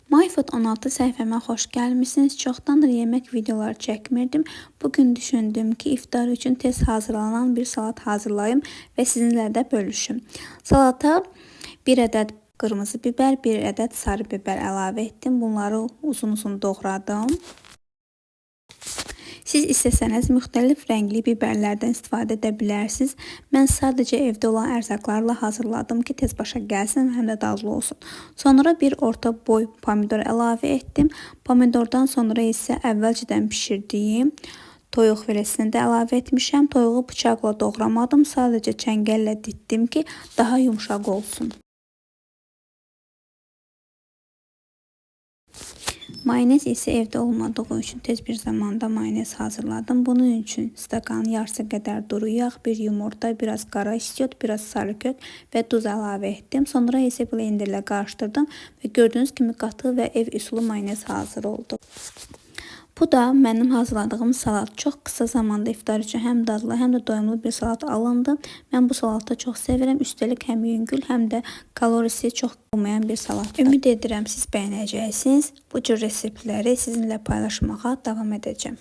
MyFood 16 səhifəmə xoş gəlmişsiniz. Çoxdandır yemək videoları çəkmirdim. Bugün düşündüm ki, iftar üçün tez hazırlanan bir salat hazırlayım və sizinlə də bölüşüm. Salata 1 ədəd qırmızı biber, 1 ədəd sarı biber əlavə etdim. Bunları uzun-uzun doğradım. Siz istəsəniz müxtəlif rəngli biberlərdən istifadə edə bilərsiniz. Mən sadəcə evdə olan ərzaqlarla hazırladım ki, tez başa gəlsin, həm də dadlı olsun. Sonra bir orta boy pomidor əlavə etdim. Pomidordan sonra isə əvvəlcədən bişirdiyim toyuq firesini də əlavə etmişəm. Toyuğu bıçaqla doğramadım, sadəcə çəngəllə ditdim ki, daha yumşaq olsun. Mayonez isə evdə olmadığı üçün tez bir zamanda mayonez hazırladım. Bunun üçün stakanın yarısı qədər duru yağ, bir yumurta, biraz qara istiot, biraz sarı kök və duz əlavə etdim. Sonra isə blenderlə qarışdırdım və gördüyünüz kimi qatı və ev üsulu mayonez hazır oldu. Bu da mənim hazırladığım salat. Çox qısa zamanda iftar üçün həm dadlı, həm də doyumlu bir salat alındı. Mən bu salatı çox sevirəm. Üstəlik həm yüngül, həm də kalorisi çox olmayan bir salat. Ümid edirəm siz bəyənəcəksiniz. Bu cür reseptləri sizinlə paylaşmağa davam edəcəm.